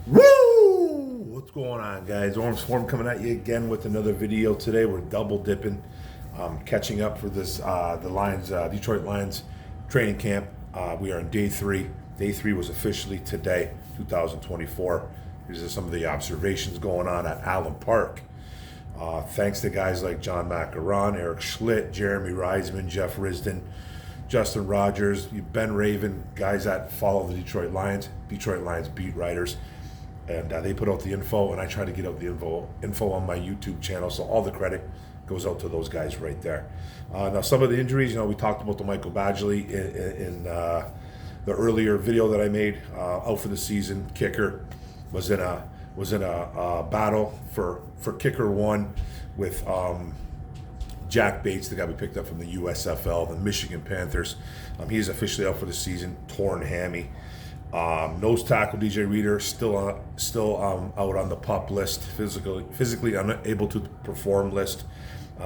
Woo! What's going on, guys? Orange Swarm coming at you again with another video today. We're double dipping, catching up for this the Lions, Detroit Lions training camp. We are in day three. Day three was officially today, 2024. These are some of the observations going on at Allen Park. Thanks to guys like John Macaron, Eric Schlitt, Jeremy Reisman, Jeff Risden, Justin Rogers, Ben Raven, guys that follow the Detroit Lions beat writers. And they put out the info, and I try to get out the info on my YouTube channel. So all the credit goes out to those guys right there. Now, some of the injuries, we talked about the Michael Badgley in the earlier video that I made. Out for the season. Kicker was in a battle for kicker one with Jack Bates, the guy we picked up from the USFL, the Michigan Panthers. He's officially out for the season, torn hammy. Nose tackle DJ Reader still out on the PUP list, physically unable to perform list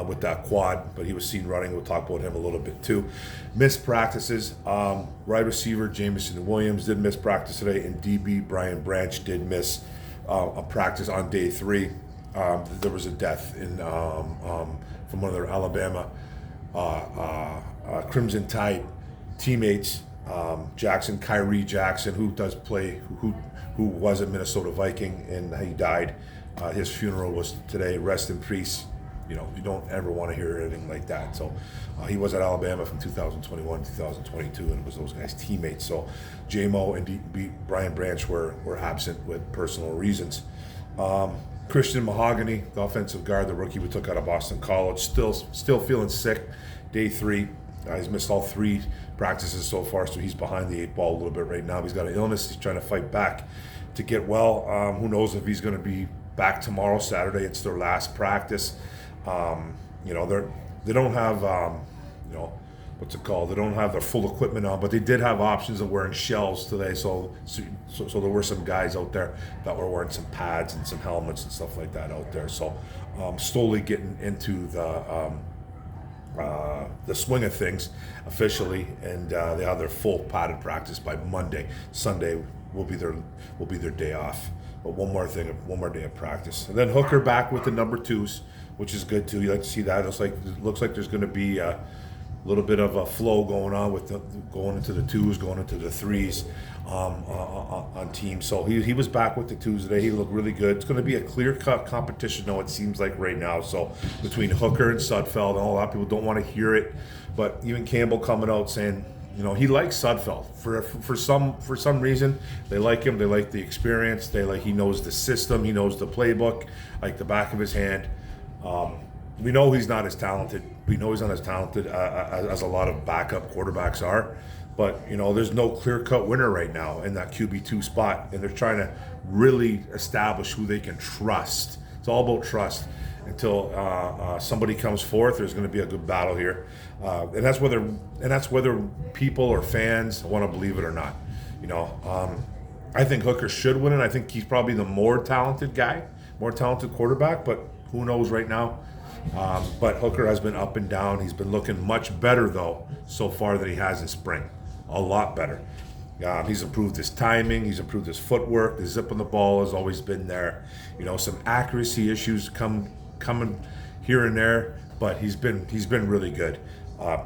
with that quad, but he was seen running. We'll talk about him a little bit too. Missed practices. Wide receiver Jameson Williams did miss practice today, and DB Brian Branch did miss a practice on day three. There was a death from one of their Alabama Crimson Tide teammates. Kyrie Jackson, who does play, who was a Minnesota Viking, and he died. His funeral was today. Rest in peace. You don't ever want to hear anything like that. So he was at Alabama from 2021 2022, and it was those guys' teammates. So J-Mo and Brian Branch were absent with personal reasons. Christian Mahogany, the offensive guard, the rookie we took out of Boston College, still feeling sick. Day three. He's missed all three practices so far, so he's behind the eight ball a little bit right now. He's got an illness. He's trying to fight back to get well. Who knows if he's going to be back tomorrow, Saturday. It's their last practice. They don't have, what's it called? They don't have their full equipment on, but they did have options of wearing shells today. So there were some guys out there that were wearing some pads and some helmets and stuff like that out there. So slowly getting into the swing of things officially, and they have their full padded practice by Monday. Sunday will be their day off. But one more day of practice, and then Hooker back with the number twos, which is good too. You like to see that. It looks like there's going to be a little bit of a flow going on with going into the twos, going into the threes on teams. So he was back with the twos today. He looked really good. It's going to be a clear-cut competition, though, it seems like right now. So between Hooker and Sudfeld, and a lot of people don't want to hear it, but even Campbell coming out saying, he likes Sudfeld for some reason. They like him. They like the experience. He knows the system. He knows the playbook like the back of his hand. We know he's not as talented. We know he's not as talented as a lot of backup quarterbacks are. But, there's no clear-cut winner right now in that QB2 spot. And they're trying to really establish who they can trust. It's all about trust. Until somebody comes forth, there's going to be a good battle here. And that's whether people or fans want to believe it or not. I think Hooker should win it. I think he's probably the more talented quarterback, but who knows right now. But Hooker has been up and down. He's been looking much better, though, so far than he has in spring. A lot better. He's improved his timing. He's improved his footwork. The zip on the ball has always been there. Some accuracy issues coming here and there, but he's been really good.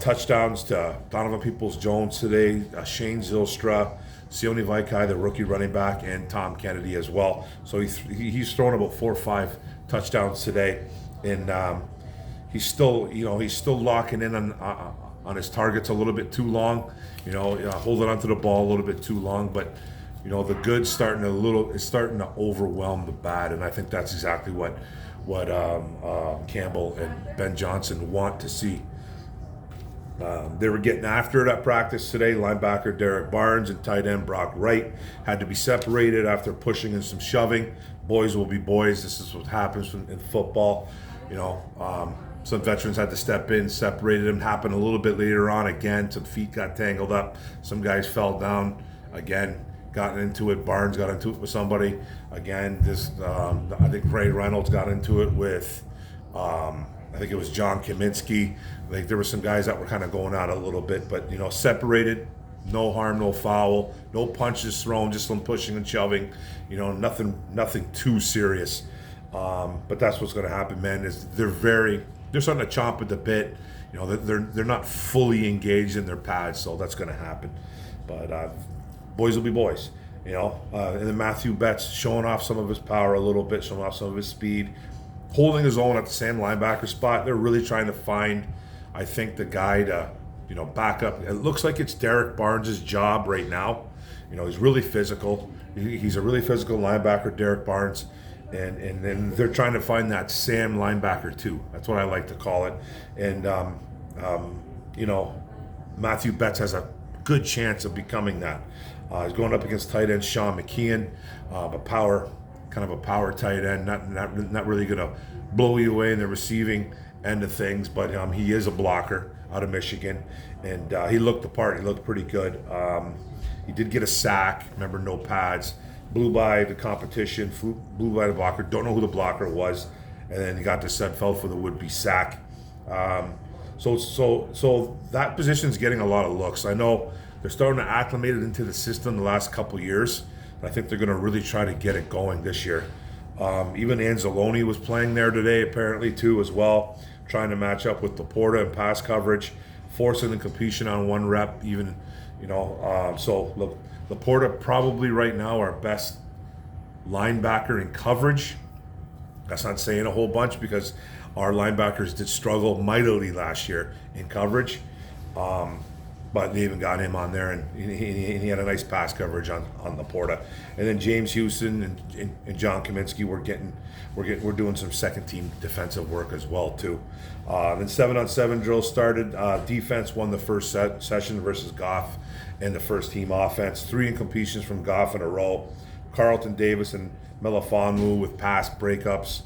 Touchdowns to Donovan Peoples-Jones today, Shane Zylstra, Sione Vaikai, the rookie running back, and Tom Kennedy as well. So he's thrown about 4 or 5 touchdowns today. And he's still locking in on his targets a little bit too long, holding onto the ball a little bit too long. But the good's starting to overwhelm the bad, and I think that's exactly what Campbell and Ben Johnson want to see. They were getting after it at practice today. Linebacker Derek Barnes and tight end Brock Wright had to be separated after pushing and some shoving. Boys will be boys. This is what happens in football. Some veterans had to step in, separated them. Happened a little bit later on. Again, some feet got tangled up. Some guys fell down. Again, got into it. Barnes got into it with somebody. Again, I think Ray Reynolds got into it with, I think it was John Kaminsky. There were some guys that were kind of going out a little bit, but separated. no harm, no foul, no punches thrown, just some pushing and shoving. Nothing too serious. But that's what's going to happen, man. Is they're starting to chomp at the bit. They're not fully engaged in their pads, so that's going to happen. But boys will be boys. And then Matthew Betts showing off some of his power a little bit, showing off some of his speed, holding his own at the same linebacker spot. They're really trying to find, I think, the guy to, back up. It looks like it's Derek Barnes' job right now. He's really physical. He's a really physical linebacker, Derek Barnes. And then they're trying to find that Sam linebacker too. That's what I like to call it. And, Matthew Betts has a good chance of becoming that. He's going up against tight end Sean McKeon, kind of a power tight end, not really going to blow you away in the receiving end of things, but he is a blocker out of Michigan, and he looked the part. He looked pretty good. He did get a sack. Remember, no pads. Blew by the competition. Blew by the blocker. Don't know who the blocker was, and then he got to Sudfeld for the would-be sack. So that position's getting a lot of looks. I know they're starting to acclimate it into the system the last couple years. I think they're going to really try to get it going this year. Even Anzalone was playing there today, apparently, too, as well, trying to match up with Laporta in pass coverage, forcing the completion on one rep, even, so Laporta probably right now our best linebacker in coverage. That's not saying a whole bunch because our linebackers did struggle mightily last year in coverage. But they even got him on there, and he had a nice pass coverage on Laporta. And then James Houston and John Kaminsky we're doing some second team defensive work as well too. Then 7-on-7 drills started. Defense won the first session versus Goff and the first team offense. 3 incompletions from Goff in a row. Carlton Davis and Melifonwu with pass breakups.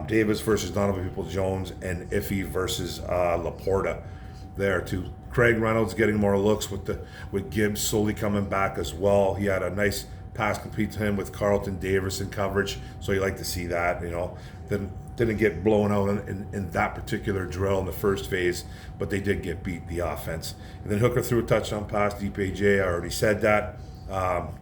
Davis versus Donovan Peoples-Jones, and Iffy versus Laporta there too. Craig Reynolds getting more looks with Gibbs slowly coming back as well. He had a nice pass complete to him with Carlton Davis in coverage, so you like to see that. Didn't get blown out in that particular drill in the first phase, but they did get beat, the offense. And then Hooker threw a touchdown pass to DPJ. I already said that.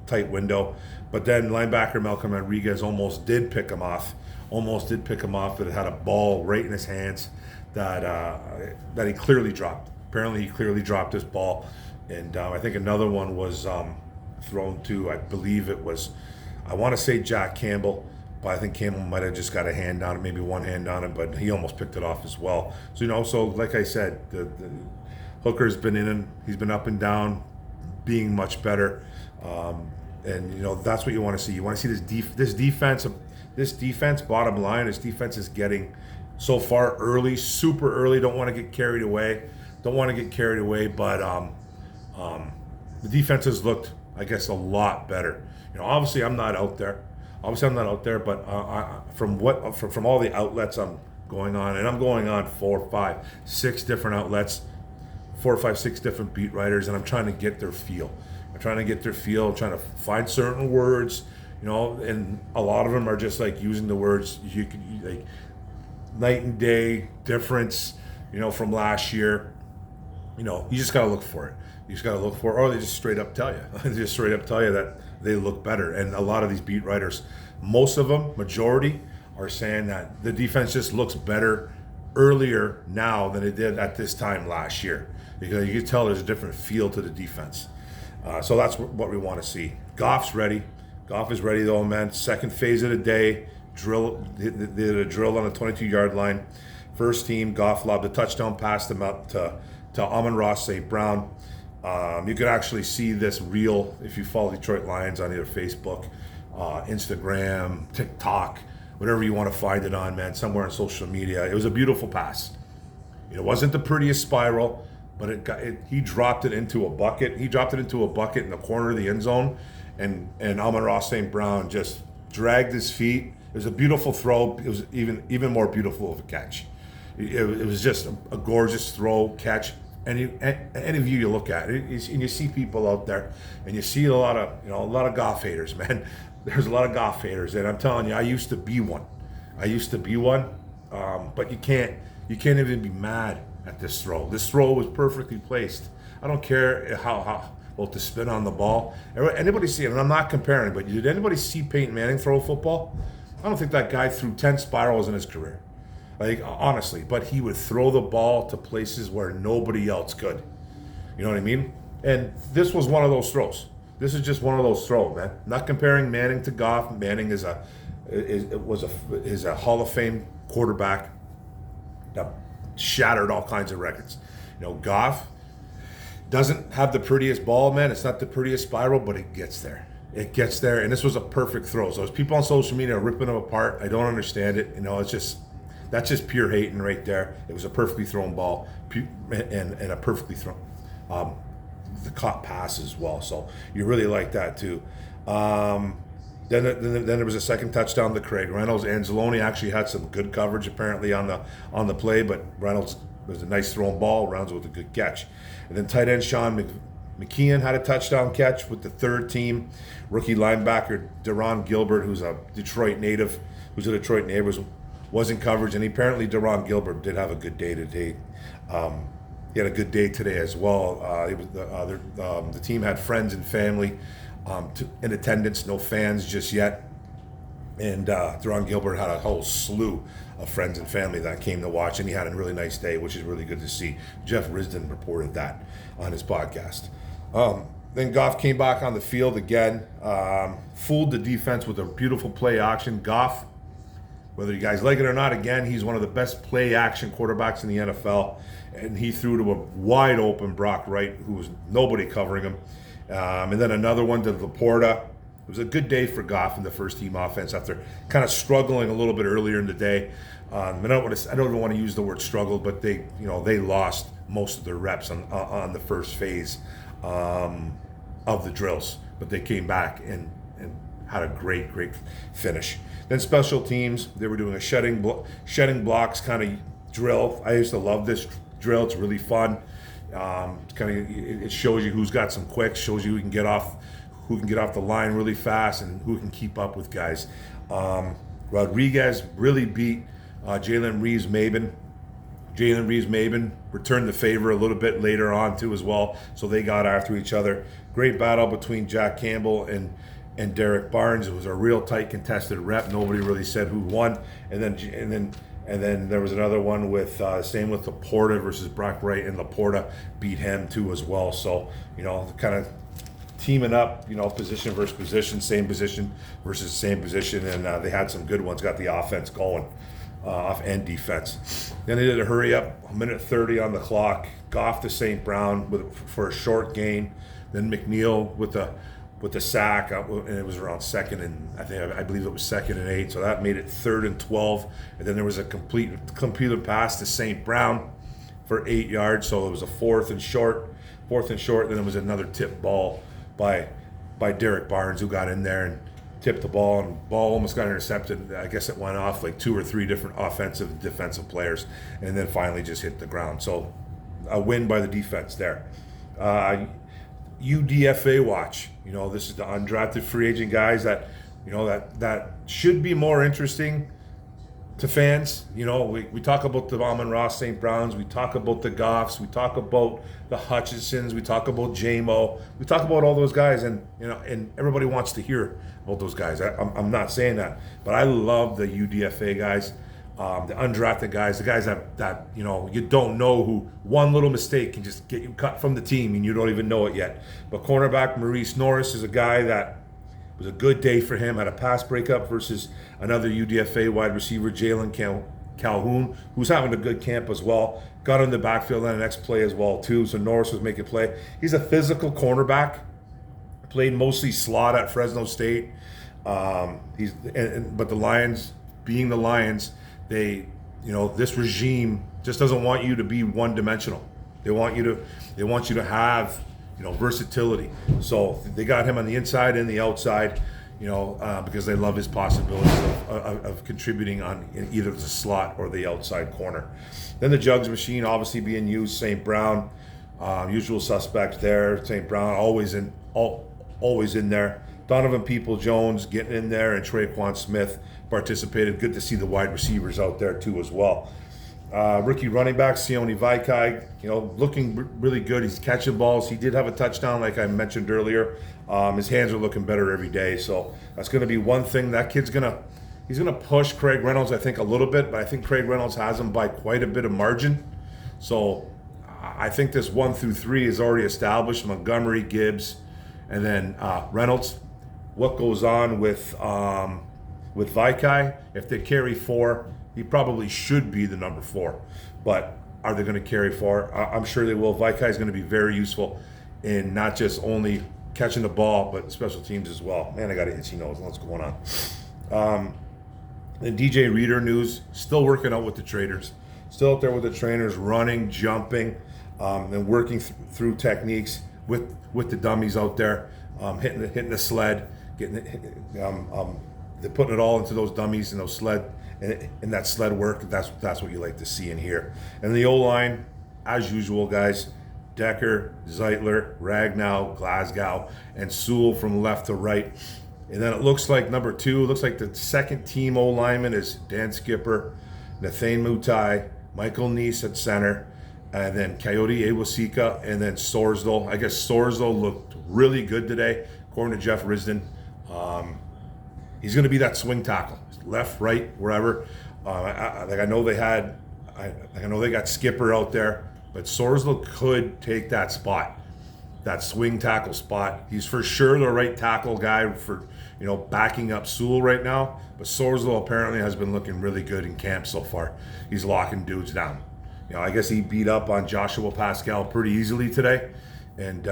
Tight window. But then linebacker Malcolm Rodriguez almost did pick him off, but it had a ball right in his hands that he clearly dropped. Apparently, he clearly dropped his ball. And I think another one was thrown to, I believe it was, I want to say Jack Campbell, but I think Campbell might have just got a hand on it, maybe one hand on it, but he almost picked it off as well. So, like I said, the Hooker's been he's been up and down, being much better. And that's what you want to see. You want to see this defense. Bottom line, this defense is getting so far early, super early. Don't want to get carried away. But the defense has looked, I guess, a lot better. Obviously I'm not out there. But from all the outlets I'm going on, and I'm going on 4, 5, 6 different outlets, 4, 5, 6 different beat writers, and I'm trying to get their feel. I'm trying to find certain words, and a lot of them are just like using the words like night and day difference, from last year. You just got to look for it. Or they just straight up tell you. That they look better. And a lot of these beat writers, most of them, majority, are saying that the defense just looks better earlier now than it did at this time last year. Because you can tell there's a different feel to the defense. So that's what we want to see. Goff's ready. Goff is ready though, man. Second phase of the day. They did a drill on the 22-yard line. First team, Goff lobbed a touchdown pass to Amon-Ra St. Brown. You can actually see this reel if you follow Detroit Lions on either Facebook, Instagram, TikTok, whatever you want to find it on, man, somewhere on social media. It was a beautiful pass. It wasn't the prettiest spiral, but he dropped it into a bucket. He dropped it into a bucket in the corner of the end zone, and Amon-Ra St. Brown just dragged his feet. It was a beautiful throw. It was even more beautiful of a catch. It was just a gorgeous throw, catch. Any view you look at it, and you see people out there, and you see a lot of Goff haters, man. There's a lot of Goff haters, and I'm telling you, I used to be one. But you can't even be mad at this throw. This throw was perfectly placed. I don't care about the spin on the ball. Anybody see it? And I'm not comparing, but did anybody see Peyton Manning throw a football? I don't think that guy threw 10 spirals in his career. Like, honestly, but he would throw the ball to places where nobody else could. You know what I mean? And this was one of those throws. This is just one of those throws, man. Not comparing Manning to Goff. Manning is a Hall of Fame quarterback that shattered all kinds of records. You know, Goff doesn't have the prettiest ball, man. It's not the prettiest spiral, but it gets there. It gets there, and this was a perfect throw. So as people on social media are ripping him apart, I don't understand it. You know, that's just pure hating right there. It was a perfectly thrown ball, and a perfectly thrown the caught pass as well. So you really like that too. Then there was a second touchdown to Craig Reynolds. Anzalone actually had some good coverage apparently on the play, but Reynolds was a nice thrown ball. Reynolds with a good catch. And then tight end Sean McKeon had a touchdown catch with the third team. Rookie linebacker Deron Gilbert, who's a Detroit native, was in coverage, and apparently Deron Gilbert did have a good day today. He had a good day today as well. The team had friends and family in attendance, no fans just yet. And Deron Gilbert had a whole slew of friends and family that came to watch, and he had a really nice day, which is really good to see. Jeff Risdon reported that on his podcast. Then Goff came back on the field again, fooled the defense with a beautiful play action. Goff, whether you guys like it or not, again, he's one of the best play action quarterbacks in the NFL. And he threw to a wide open Brock Wright, who was nobody covering him. And then another one to Laporta. It was a good day for Goff in the first team offense after kind of struggling a little bit earlier in the day. I don't even want to use the word struggle, but they lost most of their reps on the first phase of the drills. But they came back and had a great finish. Then special teams, they were doing a shedding blocks kind of drill. I used to love this drill. It's really fun. It shows you who's got some quick, shows you who can get off the line really fast and who can keep up with guys. Rodriguez really beat Jalen Reeves-Maben. Jalen Reeves-Maben returned the favor a little bit later on too as well, so they got after each other. Great battle between Jack Campbell and Derek Barnes. It was a real tight contested rep. Nobody really said who won. And then there was another one with same with Laporta versus Brock Wright, and Laporta beat him too as well. So kind of teaming up, position versus position, same position versus same position, and they had some good ones. Got the offense going, off and defense. Then they did a hurry up, 1:30 on the clock. Goff to St. Brown for a short gain. Then McNeil with the sack, and it was around I believe it was 2nd and 8, so that made it 3rd and 12. And then there was a completed pass to St. Brown for 8 yards, so it was a 4th and short. Then there was another tip ball by Derek Barnes, who got in there and tipped the ball, and the ball almost got intercepted. I guess it went off like 2 or 3 different offensive and defensive players, and then finally just hit the ground. So a win by the defense there. UDFA watch. This is the undrafted free agent guys that should be more interesting to fans. We talk about the Amon-Ra St. Browns, we talk about the Goffs, we talk about the Hutchinsons, we talk about J-Mo, we talk about all those guys, and and everybody wants to hear about those guys. I'm not saying that, but I love the UDFA guys. The undrafted guys, the guys that you don't know, who one little mistake can just get you cut from the team and you don't even know it yet. But cornerback Maurice Norris is a guy that was a good day for him. Had a pass breakup versus another UDFA wide receiver, Jalen Calhoun, who's having a good camp as well. Got in the backfield on the next play as well too. So Norris was making play. He's a physical cornerback. Played mostly slot at Fresno State. But the Lions, being the Lions, this regime just doesn't want you to be one-dimensional. They want you to have, versatility. So they got him on the inside and the outside, because they love his possibilities of contributing on either the slot or the outside corner. Then the jugs machine obviously being used. St. Brown, usual suspects there. St. Brown always in there. Donovan People-Jones getting in there, and Traquan Smith participated. Good to see the wide receivers out there too as well. Rookie running back Sione Vaikai, looking really good. He's catching balls. He did have a touchdown, like I mentioned earlier. His hands are looking better every day, so that's going to be one thing. That kid's he's gonna push Craig Reynolds, I think, a little bit, but I think Craig Reynolds has him by quite a bit of margin. So I think this 1 through 3 is already established. Montgomery, Gibbs, and then Reynolds. What goes on with Vaikai? If they carry 4, he probably should be the number 4. But are they going to carry 4? I'm sure they will. Vaikai is going to be very useful in not just only catching the ball, but special teams as well. Man, I got an itchy nose. What's going on? The DJ Reader news, still working out with the traders. Still out there with the trainers, running, jumping, and working through techniques with the dummies out there, hitting the sled, they're putting it all into those dummies and those sled, and that sled work. That's what you like to see in here. And the O-line, as usual, guys, Decker, Zeitler, Ragnow, Glasgow, and Sewell from left to right. And then it looks like number 2, looks like the second team O-lineman is Dan Skipper, Nathane Mutai, Michael Neese at center, and then Coyote Awasika, and then Sorsdal. I guess Sorsdal looked really good today, according to Jeff Risden. He's going to be that swing tackle, left, right, wherever. I know they got Skipper out there, but Sorsdal could take that spot, that swing tackle spot. He's for sure the right tackle guy for backing up Sewell right now. But Sorsdal apparently has been looking really good in camp so far. He's locking dudes down. I guess he beat up on Joshua Pascal pretty easily today, and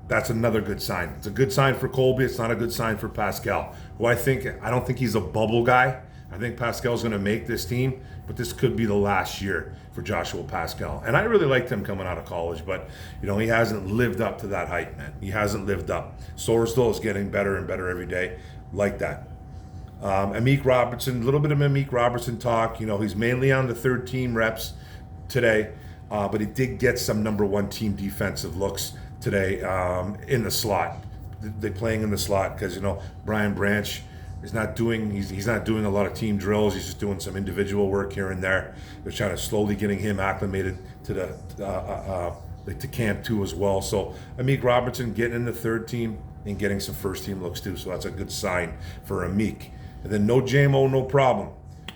that's another good sign. It's a good sign for Colby. It's not a good sign for Pascal, who I don't think he's a bubble guy. I think Pascal's going to make this team, but this could be the last year for Joshua Pascal. And I really liked him coming out of college, but he hasn't lived up to that height, man. He hasn't lived up. Sorsdal is getting better and better every day, like that. Amik Robertson, a little bit of Amik Robertson talk. He's mainly on the third team reps today, but he did get some number 1 team defensive looks today in the slot. They're playing in the slot because Brian Branch is not doing he's not doing a lot of team drills. He's just doing some individual work here and there. They're trying to slowly getting him acclimated to to camp too as well. So Amik Robertson getting in the third team and getting some first team looks too. So that's a good sign for Amik. And then no JMO, no problem.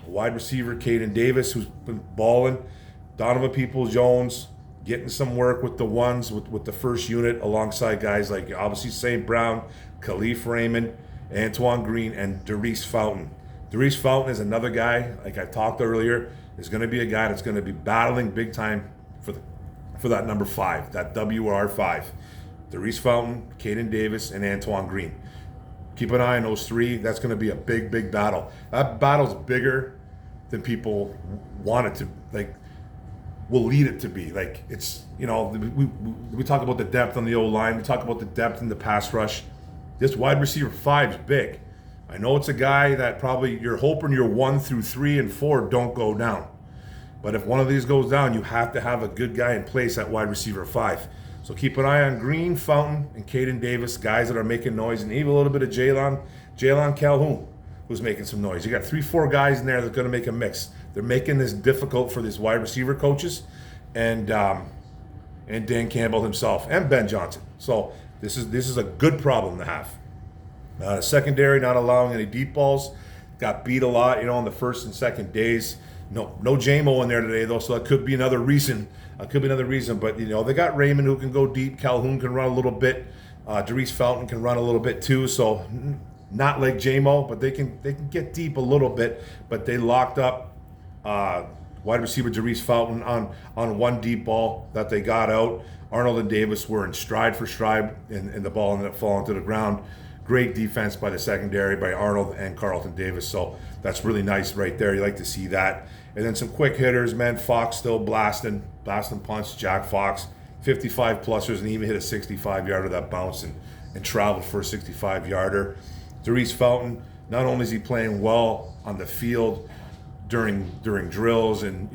Wide receiver Caden Davis, who's been balling. Donovan Peoples-Jones getting some work with the ones with the first unit alongside guys like obviously St. Brown, Khalif Raymond, Antoine Green, and Darius Fountain. Darius Fountain is another guy, like I talked earlier, is going to be a guy that's going to be battling big time for that number 5, that WR5. Darius Fountain, Caden Davis, and Antoine Green. Keep an eye on those 3. That's going to be a big, big battle. That battle's bigger than people want it to, will lead it to be. It's, we talk about the depth on the O-line. We talk about the depth in the pass rush. This wide receiver 5 is big. I know it's a guy that probably you're hoping your 1 through 3 and 4 don't go down. But if one of these goes down, you have to have a good guy in place at wide receiver 5. So keep an eye on Green, Fountain, and Caden Davis, guys that are making noise, and even a little bit of Jalen Calhoun, who's making some noise. You got 3-4 guys in there that are going to make a mix. They're making this difficult for these wide receiver coaches, and Dan Campbell himself, and Ben Johnson. So this is a good problem to have. Secondary not allowing any deep balls. Got beat a lot, on the first and second days. No JMO in there today though, so that could be another reason. But they got Raymond who can go deep. Calhoun can run a little bit. Darius Fountain can run a little bit too. So not like JMO, but they can get deep a little bit. But they locked up wide receiver Darius Fountain on one deep ball that they got out. Arnold and Davis were in stride for stride, and the ball ended up falling to the ground. Great defense by the secondary, by Arnold and Carlton Davis. So that's really nice right there. You like to see that. And then some quick hitters, man. Fox still blasting punts. Jack Fox, 55 plusers, and even hit a 65-yarder that bounced and traveled for a 65-yarder. Darius Fountain, not only is he playing well on the field during drills and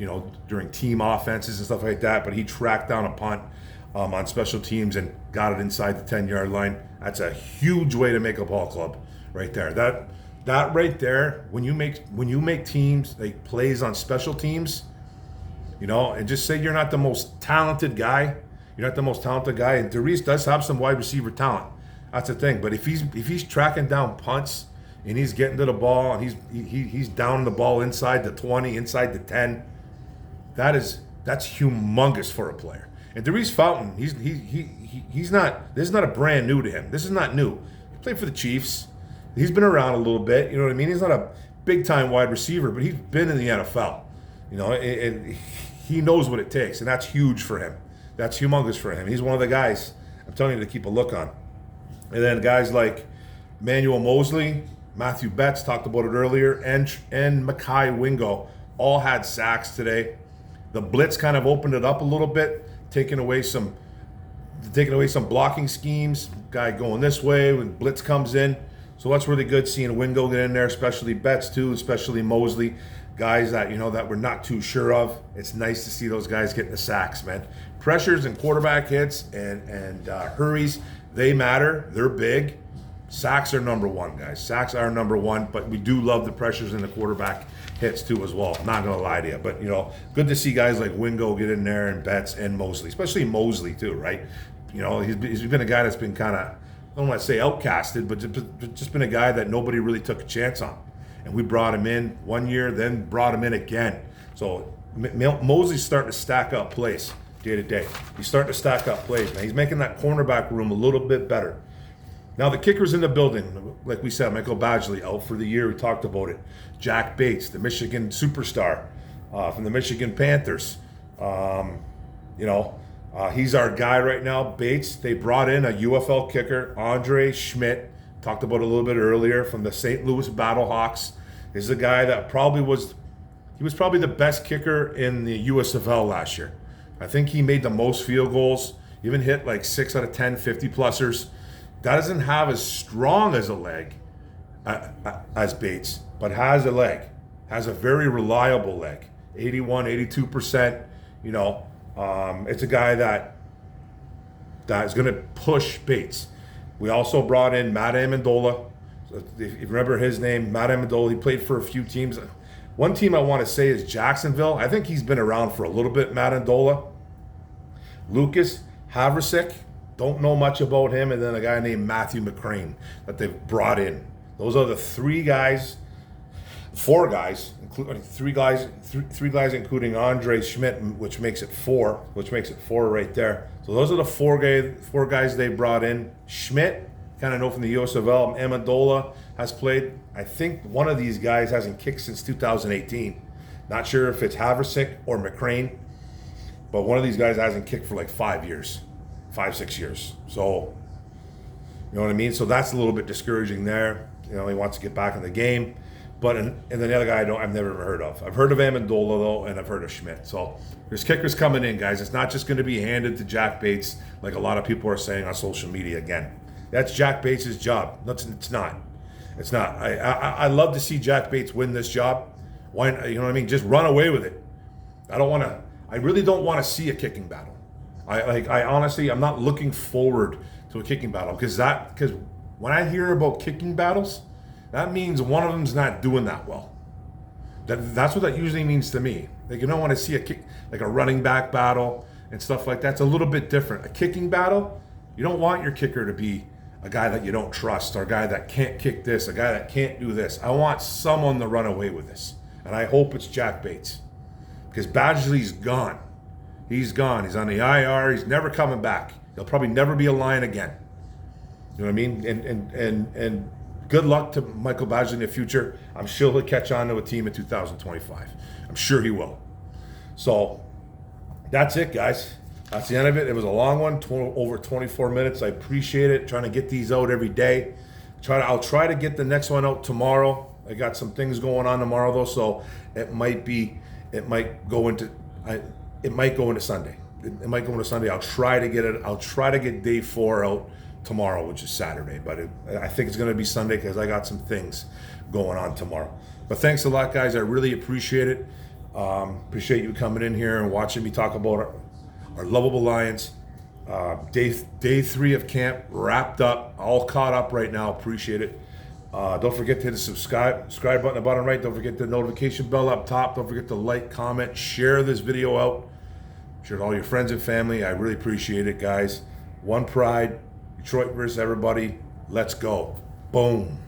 during team offenses and stuff like that, but he tracked down a punt on special teams and got it inside the 10-yard line. That's a huge way to make a ball club right there. That right there, when you make teams, like plays on special teams, and just say you're not the most talented guy. You're not the most talented guy, and Darius does have some wide receiver talent. That's the thing. But if he's tracking down punts and he's getting to the ball and he's down the ball inside the 20, inside the 10, that's humongous for a player. And Darius Fountain, he's not. This is not a brand new to him. This is not new. He played for the Chiefs. He's been around a little bit. You know what I mean? He's not a big time wide receiver, but he's been in the NFL. And he knows what it takes, and that's huge for him. That's humongous for him. He's one of the guys I'm telling you to keep a look on. And then guys like Manuel Mosley, Matthew Betts, talked about it earlier, and Mekhi Wingo all had sacks today. The blitz kind of opened it up a little bit, taking away some blocking schemes. Guy going this way when blitz comes in. So that's really good seeing Wingo get in there, especially Betts too, especially Mosley. Guys that that we're not too sure of. It's nice to see those guys getting the sacks, man. Pressures and quarterback hits and hurries, they matter. They're big. Sacks are number one, guys. Sacks are number one, but we do love the pressures and the quarterback hits too as well. I'm not gonna lie to you, but good to see guys like Wingo get in there and Betts and Mosley, especially Mosley too, right? He's been a guy that's been kind of, I don't want to say outcasted, but just been a guy that nobody really took a chance on. And we brought him in one year, then brought him in again. So Mosley's starting to stack up plays day to day. He's starting to stack up plays, man. He's making that cornerback room a little bit better. Now the kicker's in the building. Like we said, Michael Badgley out for the year. We talked about it. Jack Bates, the Michigan superstar from the Michigan Panthers. He's our guy right now, Bates. They brought in a UFL kicker, Andre Schmidt. Talked about it a little bit earlier, from the St. Louis Battlehawks. This is a guy that was probably the best kicker in the USFL last year. I think he made the most field goals, even hit like 6 out of 10 50-plussers. That doesn't have as strong as a leg as Bates, but has a leg. Has a very reliable leg. 81, 82%. It's a guy that is going to push Bates. We also brought in Matt Amendola. If you remember his name, Matt Amendola, he played for a few teams. One team I want to say is Jacksonville. I think he's been around for a little bit, Matt Amendola. Lucas Haversick, don't know much about him. And then a guy named Matthew McCrane that they've brought in. Those are the three guys, three guys including Andre Schmidt, which makes it four right there. So those are the four guys they brought in. Schmidt, kind of know from the USFL. Amendola has played. I think one of these guys hasn't kicked since 2018. Not sure if it's Haversick or McCrane, but one of these guys hasn't kicked for like 5 years, 6 years. So, you know what I mean? So that's a little bit discouraging there. He wants to get back in the game. But and then the other guy I've never heard of. I've heard of Amendola though, and I've heard of Schmidt. So there's kickers coming in, guys. It's not just going to be handed to Jack Bates like a lot of people are saying on social media again. That's Jack Bates' job. It's not. It's not. I love to see Jack Bates win this job. Why? You know what I mean? Just run away with it. I really don't want to see a kicking battle. I honestly, I'm not looking forward to a kicking battle because when I hear about kicking battles, that means one of them's not doing that well. That's what that usually means to me. Like, you don't want to see a kick, like a running back battle and stuff like that. It's a little bit different. A kicking battle, you don't want your kicker to be a guy that you don't trust or a guy that can't kick this, a guy that can't do this. I want someone to run away with this. And I hope it's Jack Bates. Because Badgley's gone. He's gone. He's on the IR. He's never coming back. He'll probably never be a Lion again. You know what I mean? And good luck to Michael Badgley in the future. I'm sure he'll catch on to a team in 2025. I'm sure he will. So that's it, guys. That's the end of it. It was a long one, over 24 minutes. I appreciate it. Trying to get these out every day. I'll try to get the next one out tomorrow. I got some things going on tomorrow though, so it might go into Sunday. It might go into Sunday. I'll try to get it. I'll try to get day 4 out tomorrow, which is Saturday, but I think it's going to be Sunday because I got some things going on tomorrow. But thanks a lot, guys. I really appreciate it. Appreciate you coming in here and watching me talk about our lovable Lions. Day 3 of camp wrapped up, all caught up right now. Appreciate it. Don't forget to hit the subscribe button, the bottom right. Don't forget the notification bell up top. Don't forget to like, comment, share this video out. Share it to all your friends and family. I really appreciate it, guys. One Pride, Detroit versus everybody. Let's go. Boom.